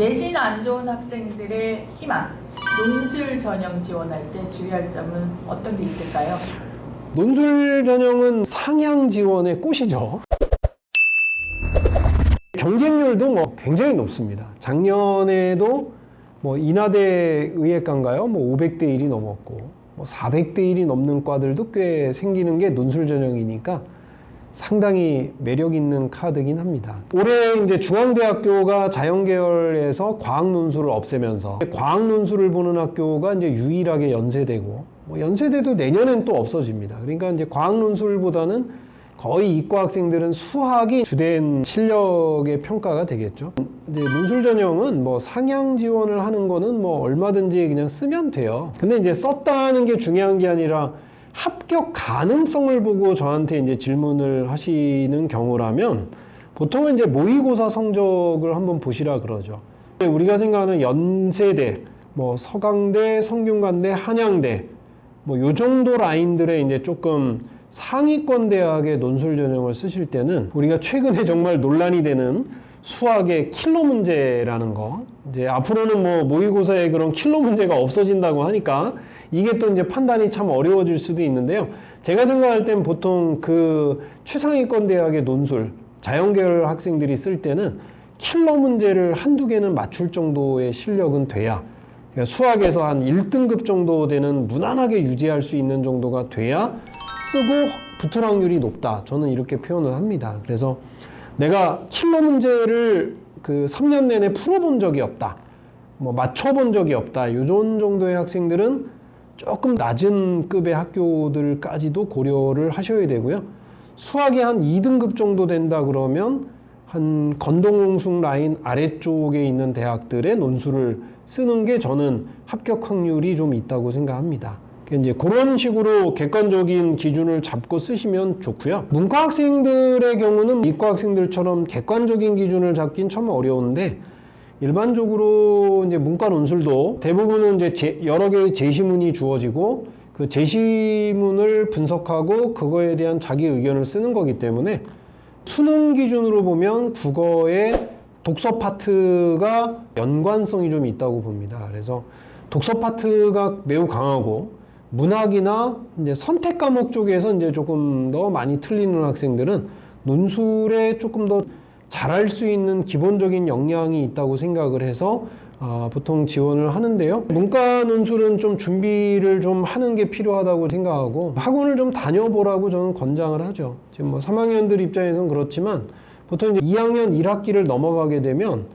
내신 안 좋은 학생들의 희망, 논술 전형 지원할 때 주의할 점은 어떤 게 있을까요? 논술 전형은 상향 지원의 꽃이죠. 경쟁률도 굉장히 높습니다. 작년에도 인하대 의예과인가요? 500대 1이 넘었고 400대 1이 넘는 과들도 꽤 생기는 게 논술 전형이니까 상당히 매력 있는 카드긴 합니다. 올해 이제 중앙대학교가 자연계열에서 과학 논술을 없애면서 과학 논술을 보는 학교가 이제 유일하게 연세대고 연세대도 내년엔 또 없어집니다. 그러니까 이제 과학 논술보다는 거의 이과 학생들은 수학이 주된 실력의 평가가 되겠죠. 이제 논술 전형은 상향 지원을 하는 거는 얼마든지 그냥 쓰면 돼요. 근데 이제 썼다는 게 중요한 게 아니라 합격 가능성을 보고 저한테 이제 질문을 하시는 경우라면 보통은 이제 모의고사 성적을 한번 보시라 그러죠. 우리가 생각하는 연세대, 서강대, 성균관대, 한양대, 요 정도 라인들의 이제 조금 상위권 대학의 논술 전형을 쓰실 때는 우리가 최근에 정말 논란이 되는 수학의 킬러 문제라는 거, 이제 앞으로는 모의고사에 그런 킬러 문제가 없어진다고 하니까 이게 또 이제 판단이 참 어려워질 수도 있는데요. 제가 생각할 땐 보통 그 최상위권 대학의 논술, 자연계열 학생들이 쓸 때는 킬러 문제를 한두 개는 맞출 정도의 실력은 돼야, 그러니까 수학에서 한 1등급 정도 되는 무난하게 유지할 수 있는 정도가 돼야 쓰고 붙을 확률이 높다. 저는 이렇게 표현을 합니다. 그래서 내가 킬러 문제를 그 3년 내내 풀어본 적이 없다. 맞춰본 적이 없다. 이런 정도의 학생들은 조금 낮은 급의 학교들까지도 고려를 하셔야 되고요. 수학이 한 2등급 정도 된다 그러면 한 건동홍숙 라인 아래쪽에 있는 대학들의 논술을 쓰는 게 저는 합격 확률이 좀 있다고 생각합니다. 이제 그런 식으로 객관적인 기준을 잡고 쓰시면 좋고요. 문과 학생들의 경우는 이과 학생들처럼 객관적인 기준을 잡긴 참 어려운데 일반적으로 이제 문과 논술도 대부분은 이제 여러 개의 제시문이 주어지고 그 제시문을 분석하고 그거에 대한 자기 의견을 쓰는 거기 때문에 수능 기준으로 보면 국어의 독서 파트가 연관성이 좀 있다고 봅니다. 그래서 독서 파트가 매우 강하고 문학이나 이제 선택 과목 쪽에서 이제 조금 더 많이 틀리는 학생들은 논술에 조금 더 잘할 수 있는 기본적인 역량이 있다고 생각을 해서 보통 지원을 하는데요. 문과 논술은 좀 준비를 좀 하는 게 필요하다고 생각하고 학원을 좀 다녀보라고 저는 권장을 하죠. 지금 3학년들 입장에서는 그렇지만 보통 이제 2학년 1학기를 넘어가게 되면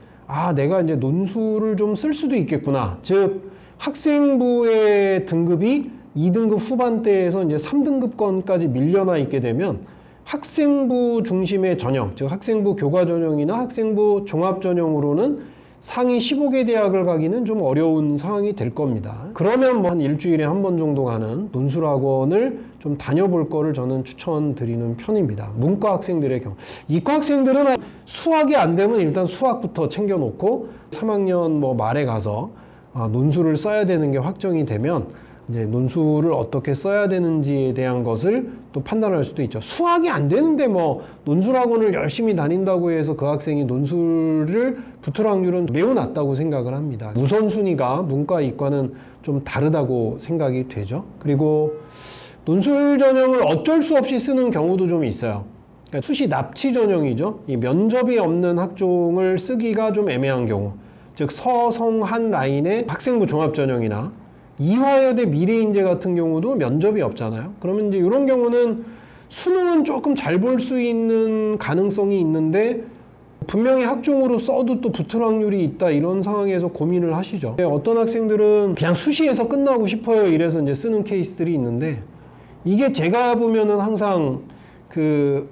내가 이제 논술을 좀 쓸 수도 있겠구나. 즉 학생부의 등급이 2등급 후반대에서 이제 3등급권까지 밀려나 있게 되면 학생부 중심의 전형, 즉 학생부 교과 전형이나 학생부 종합 전형으로는 상위 15개 대학을 가기는 좀 어려운 상황이 될 겁니다. 그러면 한 일주일에 한 번 정도 가는 논술학원을 좀 다녀볼 거를 저는 추천드리는 편입니다. 문과 학생들의 경우. 이과 학생들은 수학이 안 되면 일단 수학부터 챙겨놓고 3학년 말에 가서 논술을 써야 되는 게 확정이 되면 이제 논술을 어떻게 써야 되는지에 대한 것을 또 판단할 수도 있죠. 수학이 안 되는데 논술학원을 열심히 다닌다고 해서 그 학생이 논술을 붙을 확률은 매우 낮다고 생각을 합니다. 우선순위가 문과, 이과는 좀 다르다고 생각이 되죠. 그리고 논술 전형을 어쩔 수 없이 쓰는 경우도 좀 있어요. 그러니까 수시 납치 전형이죠. 이 면접이 없는 학종을 쓰기가 좀 애매한 경우. 즉 서성한 라인의 학생부 종합 전형이나 이화여대 미래인재 같은 경우도 면접이 없잖아요. 그러면 이제 이런 경우는 수능은 조금 잘 볼 수 있는 가능성이 있는데 분명히 학종으로 써도 또 붙을 확률이 있다, 이런 상황에서 고민을 하시죠. 어떤 학생들은 그냥 수시에서 끝나고 싶어요 이래서 이제 쓰는 케이스들이 있는데 이게 제가 보면은 항상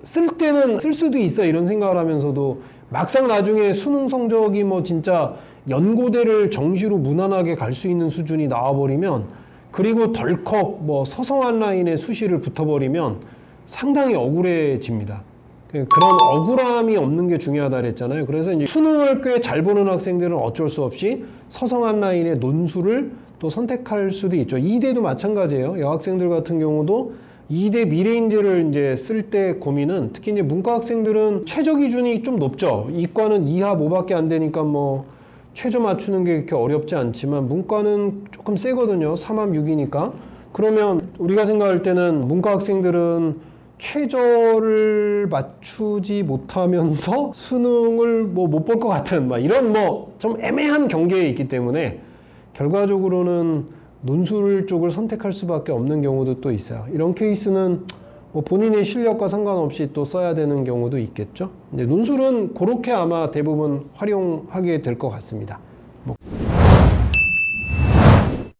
쓸 때는 쓸 수도 있어 이런 생각을 하면서도 막상 나중에 수능 성적이 진짜 연고대를 정시로 무난하게 갈 수 있는 수준이 나와버리면 그리고 덜컥 서성한 라인에 수시를 붙어버리면 상당히 억울해집니다. 그런 억울함이 없는 게 중요하다 그랬잖아요. 그래서 이제 수능을 꽤 잘 보는 학생들은 어쩔 수 없이 서성한 라인의 논술을 또 선택할 수도 있죠. 이대도 마찬가지예요. 여학생들 같은 경우도 이대 미래인재를 이제 쓸 때 고민은 특히 이제 문과 학생들은 최저 기준이 좀 높죠. 이과는 2합 5밖에 안 되니까 최저 맞추는 게 그렇게 어렵지 않지만 문과는 조금 세거든요. 3합 6이니까. 그러면 우리가 생각할 때는 문과 학생들은 최저를 맞추지 못하면서 수능을 뭐 못 볼 것 같은 막 이런 뭐 좀 애매한 경계에 있기 때문에 결과적으로는 논술 쪽을 선택할 수밖에 없는 경우도 또 있어요. 이런 케이스는 뭐 본인의 실력과 상관없이 또 써야 되는 경우도 있겠죠. 근데 논술은 그렇게 아마 대부분 활용하게 될 것 같습니다.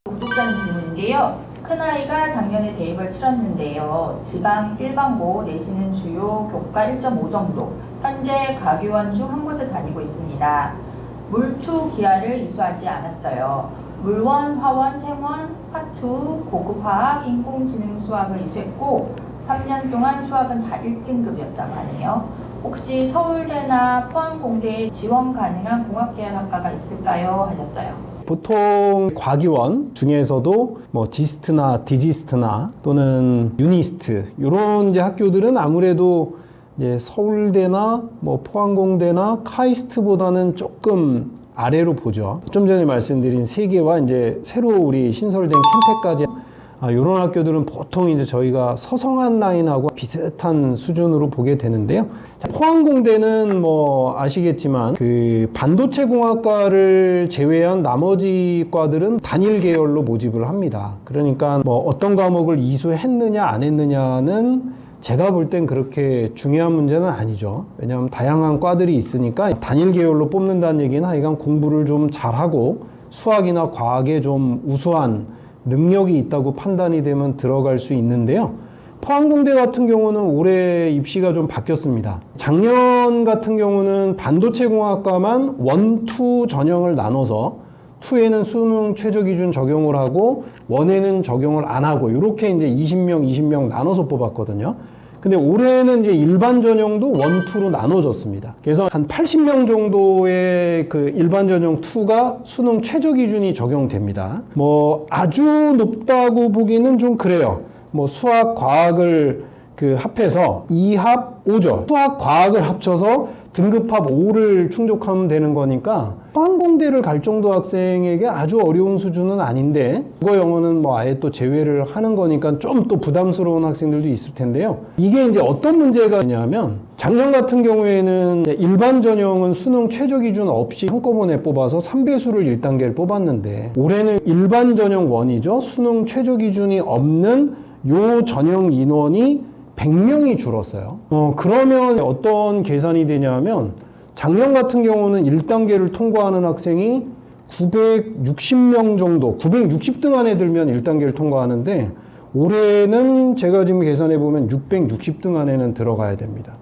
구독자님 질문인데요. 큰아이가 작년에 대입을 치렀는데요. 지방 일반고 내시는 주요 교과 1.5 정도, 현재 가교원 중 한 곳에 다니고 있습니다. 물투 기하를 이수하지 않았어요. 물원, 화원, 생원, 화투, 고급화학, 인공지능 수학을 이수했고 3년 동안 수학은 다 1등급이었다고 하네요. 혹시 서울대나 포항공대에 지원 가능한 공학계열학과가 있을까요? 하셨어요. 보통 과기원 중에서도 뭐 지스트나 디지스트나 또는 유니스트 이런 이제 학교들은 아무래도 이제 서울대나 뭐 포항공대나 카이스트보다는 조금 아래로 보죠. 좀 전에 말씀드린 세 개와 이제 새로 우리 신설된 캠텍까지 이런 학교들은 보통 이제 저희가 서성한 라인하고 비슷한 수준으로 보게 되는데요. 포항공대는 뭐 아시겠지만 그 반도체 공학과를 제외한 나머지 과들은 단일 계열로 모집을 합니다. 그러니까 뭐 어떤 과목을 이수했느냐 안 했느냐는 제가 볼 땐 그렇게 중요한 문제는 아니죠. 왜냐하면 다양한 과들이 있으니까 단일 계열로 뽑는다는 얘기는 하여간 공부를 좀 잘하고 수학이나 과학에 좀 우수한 능력이 있다고 판단이 되면 들어갈 수 있는데요. 포항공대 같은 경우는 올해 입시가 좀 바뀌었습니다. 작년 같은 경우는 반도체공학과만 1, 2 전형을 나눠서 2에는 수능 최저 기준 적용을 하고 1에는 적용을 안 하고 이렇게 이제 20명 나눠서 뽑았거든요. 근데 올해는 이제 일반 전형도 1, 2로 나눠졌습니다. 그래서 한 80명 정도의 그 일반 전형 2가 수능 최저 기준이 적용됩니다. 뭐 아주 높다고 보기는 좀 그래요. 뭐 수학, 과학을 그 합해서 2합 5죠. 수학, 과학을 합쳐서 등급합 5를 충족하면 되는 거니까 포항공대를 갈 정도 학생에게 아주 어려운 수준은 아닌데 국어 영어는 뭐 아예 또 제외를 하는 거니까 좀 또 부담스러운 학생들도 있을 텐데요. 이게 이제 어떤 문제가 있냐면 작년 같은 경우에는 일반 전형은 수능 최저 기준 없이 한꺼번에 뽑아서 3배수를 1단계를 뽑았는데 올해는 일반 전형 1이죠. 수능 최저 기준이 없는 요 전형 인원이 100명이 줄었어요. 그러면 어떤 계산이 되냐면 작년 같은 경우는 1단계를 통과하는 학생이 960명 정도, 960등 안에 들면 1단계를 통과하는데 올해는 제가 지금 계산해 보면 660등 안에는 들어가야 됩니다.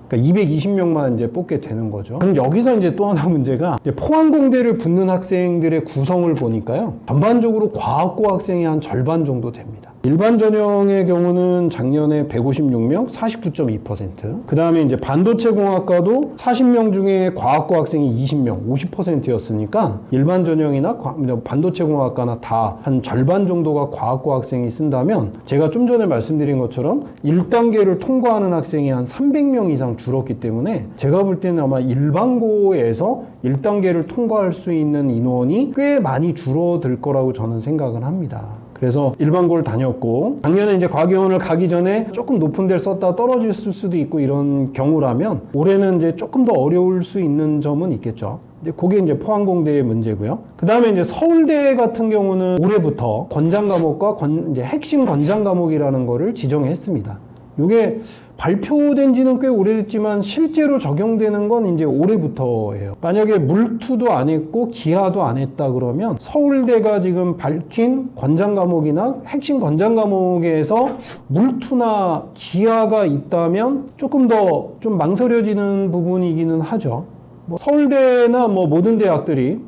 그러니까 220명만 이제 뽑게 되는 거죠. 그럼 여기서 이제 또 하나 문제가 이제 포항공대를 붙는 학생들의 구성을 보니까요. 전반적으로 과학고 학생이 한 절반 정도 됩니다. 일반 전형의 경우는 작년에 156명, 49.2%. 그 다음에 이제 반도체 공학과도 40명 중에 과학고 학생이 20명, 50%였으니까 일반 전형이나 반도체 공학과나 다 한 절반 정도가 과학고 학생이 쓴다면 제가 좀 전에 말씀드린 것처럼 1단계를 통과하는 학생이 한 300명 이상 줄었기 때문에 제가 볼 때는 아마 일반고에서 1단계를 통과할 수 있는 인원이 꽤 많이 줄어들 거라고 저는 생각을 합니다. 그래서 일반고를 다녔고 작년에 이제 과기원을 가기 전에 조금 높은 데를 썼다 떨어졌을 수도 있고 이런 경우라면 올해는 이제 조금 더 어려울 수 있는 점은 있겠죠. 이제 그게 이제 포항공대의 문제고요. 그 다음에 이제 서울대 같은 경우는 올해부터 권장 과목과 이제 핵심 권장 과목이라는 거를 지정했습니다. 이게 발표된 지는 꽤 오래됐지만 실제로 적용되는 건 이제 올해부터예요. 만약에 물투도 안 했고 기하도 안 했다 그러면 서울대가 지금 밝힌 권장 과목이나 핵심 권장 과목에서 물투나 기하가 있다면 조금 더 좀 망설여지는 부분이기는 하죠. 뭐 서울대나 뭐 모든 대학들이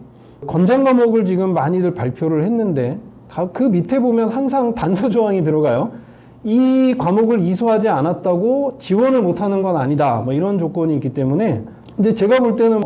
권장 과목을 지금 많이들 발표를 했는데 그 밑에 보면 항상 단서 조항이 들어가요. 이 과목을 이수하지 않았다고 지원을 못하는 건 아니다. 뭐 이런 조건이 있기 때문에 이제 제가 볼 때는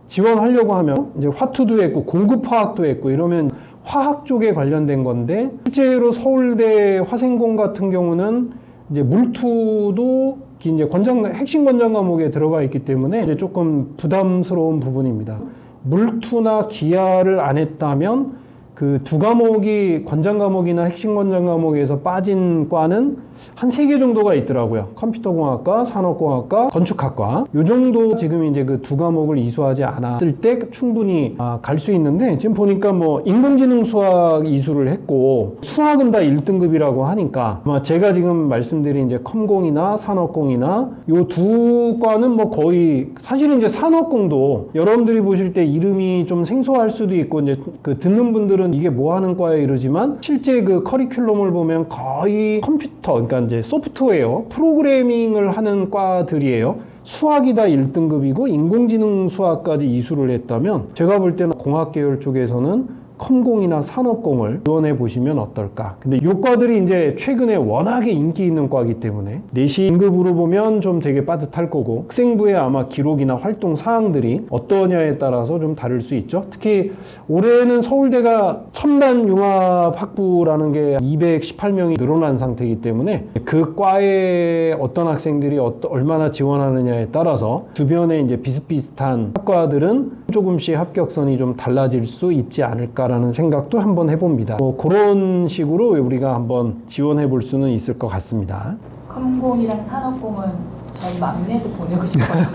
지원하려고 하면 이제 화투도 했고 공급화학도 했고 이러면 화학 쪽에 관련된 건데 실제로 서울대 화생공 같은 경우는 이제 물투도 이제 핵심 권장 과목에 들어가 있기 때문에 이제 조금 부담스러운 부분입니다. 물투나 기하를 안 했다면 그 두 과목이 권장 과목이나 핵심 권장 과목에서 빠진 과는 한 3개 정도가 있더라고요. 컴퓨터공학과, 산업공학과, 건축학과. 요 정도 지금 이제 그 두 과목을 이수하지 않았을 때 충분히 갈 수 있는데, 지금 보니까 뭐 인공지능 수학 이수를 했고 수학은 다 1등급이라고 하니까 아마 제가 지금 말씀드린 이제 컴공이나 산업공이나 요 두 과는 뭐 거의, 사실은 이제 산업공도 여러분들이 보실 때 이름이 좀 생소할 수도 있고 이제 그 듣는 분들은 이게 뭐 하는 과야 이러지만, 실제 그 커리큘럼을 보면 거의 컴퓨터, 그러니까 이제 소프트웨어, 프로그래밍을 하는 과들이에요. 수학이 다 1등급이고 인공지능 수학까지 이수를 했다면, 제가 볼 때는 공학 계열 쪽에서는 컴공이나 산업공을 지원해 보시면 어떨까. 근데 이 과들이 이제 최근에 워낙에 인기 있는 과이기 때문에 내시 등급으로 보면 좀 되게 빠듯할 거고, 학생부의 아마 기록이나 활동 사항들이 어떠냐에 따라서 좀 다를 수 있죠. 특히 올해는 서울대가 첨단 융합학부라는 게 218명이 늘어난 상태이기 때문에 그 과에 어떤 학생들이 얼마나 지원하느냐에 따라서 주변에 이제 비슷비슷한 학과들은 조금씩 합격선이 좀 달라질 수 있지 않을까라는 생각도 한번 해봅니다. 뭐 그런 식으로 우리가 한번 지원해 볼 수는 있을 것 같습니다. 컴공이랑 산업공은 저희 막내도 보내고 싶어요.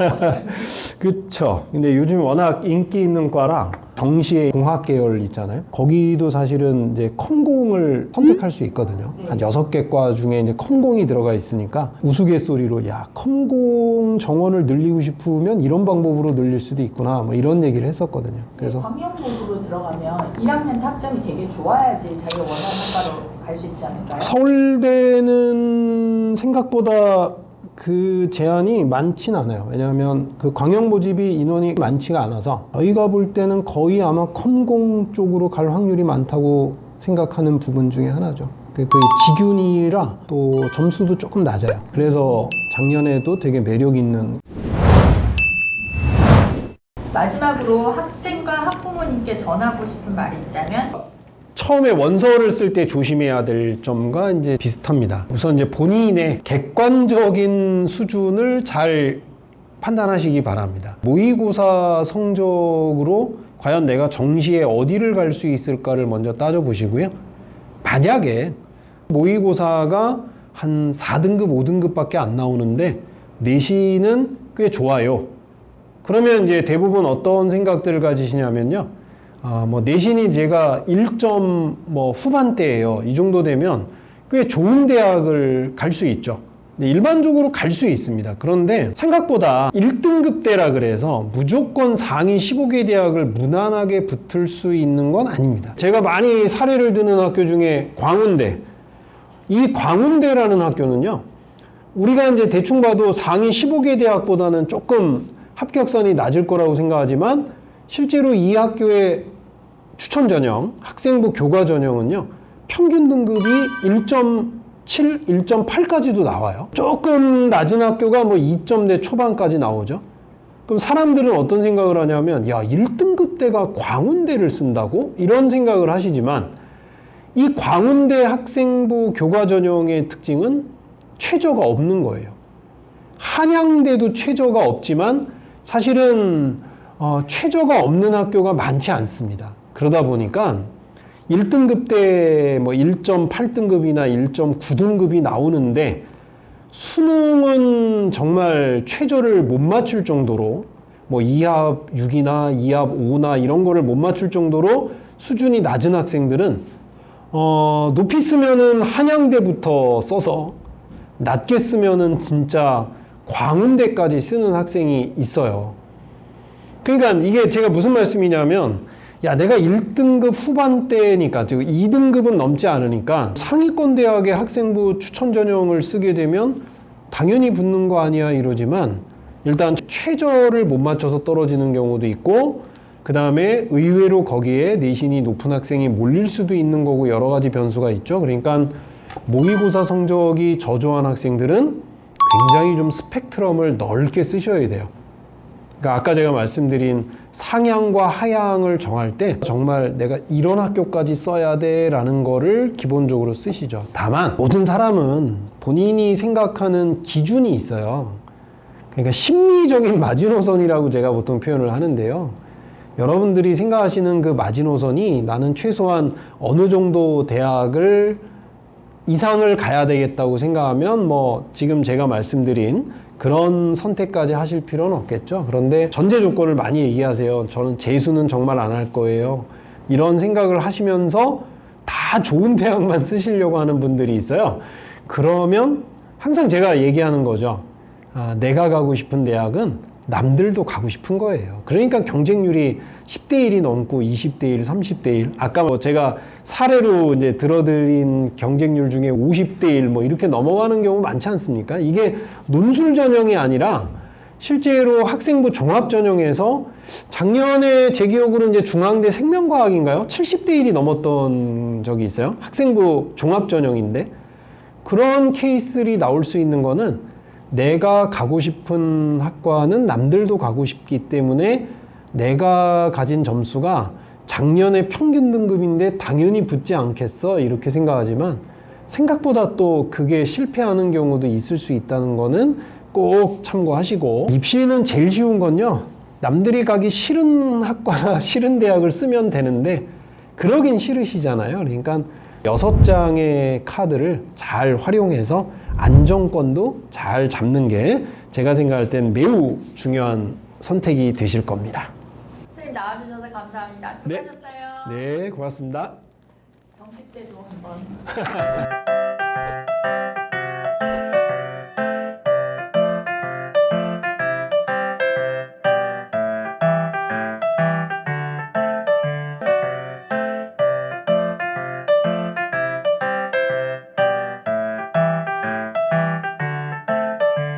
그쵸. 근데 요즘 워낙 인기 있는 과랑 정시의 공학 계열 있잖아요. 거기도 사실은 이제 컴공을 선택할 수 있거든요. 네. 한 6개 과 중에 이제 컴공이 들어가 있으니까 우스갯소리로 야, 컴공 정원을 늘리고 싶으면 이런 방법으로 늘릴 수도 있구나. 뭐 이런 얘기를 했었거든요. 그래서 광역모집으로 들어가면 1학년 학점이 되게 좋아야지 자기가 원하는 학과로 갈 수 있지 않을까요? 서울대는 생각보다 그 제한이 많진 않아요. 왜냐하면 그 광역 모집이 인원이 많지가 않아서 저희가 볼 때는 거의 아마 컴공 쪽으로 갈 확률이 많다고 생각하는 부분 중에 하나죠. 그 지균이라 또 점수도 조금 낮아요. 그래서 작년에도 되게 매력 있는. 마지막으로 학생과 학부모님께 전하고 싶은 말이 있다면? 처음에 원서를 쓸 때 조심해야 될 점과 이제 비슷합니다. 우선 이제 본인의 객관적인 수준을 잘 판단하시기 바랍니다. 모의고사 성적으로 과연 내가 정시에 어디를 갈 수 있을까를 먼저 따져보시고요. 만약에 모의고사가 한 4등급, 5등급밖에 안 나오는데 내신은 꽤 좋아요. 그러면 이제 대부분 어떤 생각들을 가지시냐면요. 뭐 내신이 제가 1점 뭐 후반대예요. 이 정도 되면 꽤 좋은 대학을 갈 수 있죠. 일반적으로 갈 수 있습니다. 그런데 생각보다 1등급대라 그래서 무조건 상위 15개 대학을 무난하게 붙을 수 있는 건 아닙니다. 제가 많이 사례를 드는 학교 중에 광운대. 이 광운대라는 학교는요, 우리가 이제 대충 봐도 상위 15개 대학보다는 조금 합격선이 낮을 거라고 생각하지만, 실제로 이 학교의 추천 전형, 학생부 교과 전형은요, 평균 등급이 1.7, 1.8까지도 나와요. 조금 낮은 학교가 뭐 2점대 초반까지 나오죠. 그럼 사람들은 어떤 생각을 하냐면, 야, 1등급대가 광운대를 쓴다고? 이런 생각을 하시지만, 이 광운대 학생부 교과 전형의 특징은 최저가 없는 거예요. 한양대도 최저가 없지만 사실은 최저가 없는 학교가 많지 않습니다. 그러다 보니까 1등급 때 뭐 1.8등급이나 1.9등급이 나오는데 수능은 정말 최저를 못 맞출 정도로 뭐 2합 6이나 2합 5나 이런 거를 못 맞출 정도로 수준이 낮은 학생들은 높이 쓰면은 한양대부터 써서 낮게 쓰면은 진짜 광운대까지 쓰는 학생이 있어요. 그러니까 이게 제가 무슨 말씀이냐면, 야, 내가 1등급 후반대니까, 즉 2등급은 넘지 않으니까 상위권 대학의 학생부 추천 전형을 쓰게 되면 당연히 붙는 거 아니야 이러지만, 일단 최저를 못 맞춰서 떨어지는 경우도 있고, 그 다음에 의외로 거기에 내신이 높은 학생이 몰릴 수도 있는 거고, 여러 가지 변수가 있죠. 그러니까 모의고사 성적이 저조한 학생들은 굉장히 좀 스펙트럼을 넓게 쓰셔야 돼요. 그러니까 아까 제가 말씀드린 상향과 하향을 정할 때 정말 내가 이런 학교까지 써야 돼 라는 거를 기본적으로 쓰시죠. 다만 모든 사람은 본인이 생각하는 기준이 있어요. 그러니까 심리적인 마지노선이라고 제가 보통 표현을 하는데요. 여러분들이 생각하시는 그 마지노선이 나는 최소한 어느 정도 대학을 이상을 가야 되겠다고 생각하면 뭐 지금 제가 말씀드린 그런 선택까지 하실 필요는 없겠죠. 그런데 전제 조건을 많이 얘기하세요. 저는 재수는 정말 안 할 거예요. 이런 생각을 하시면서 다 좋은 대학만 쓰시려고 하는 분들이 있어요. 그러면 항상 제가 얘기하는 거죠. 내가 가고 싶은 대학은 남들도 가고 싶은 거예요. 그러니까 경쟁률이 10대 1이 넘고 20대 1, 30대 1. 아까 뭐 제가 사례로 이제 들어드린 경쟁률 중에 50대 1 뭐 이렇게 넘어가는 경우 많지 않습니까? 이게 논술 전형이 아니라 실제로 학생부 종합 전형에서 작년에 제 기억으로 이제 중앙대 생명과학인가요? 70대 1이 넘었던 적이 있어요. 학생부 종합 전형인데 그런 케이스들이 나올 수 있는 거는 내가 가고 싶은 학과는 남들도 가고 싶기 때문에 내가 가진 점수가 작년에 평균 등급인데 당연히 붙지 않겠어 이렇게 생각하지만 생각보다 또 그게 실패하는 경우도 있을 수 있다는 거는 꼭 참고하시고 입시는 제일 쉬운 건요 남들이 가기 싫은 학과나 싫은 대학을 쓰면 되는데 그러긴 싫으시잖아요. 그러니까 6장의 카드를 잘 활용해서 안정권도 잘 잡는 게 제가 생각할 땐 매우 중요한 선택이 되실 겁니다. 선생님 나와주셔서 감사합니다. 수고하셨어요. 네, 고맙습니다. 정식 때도 한번.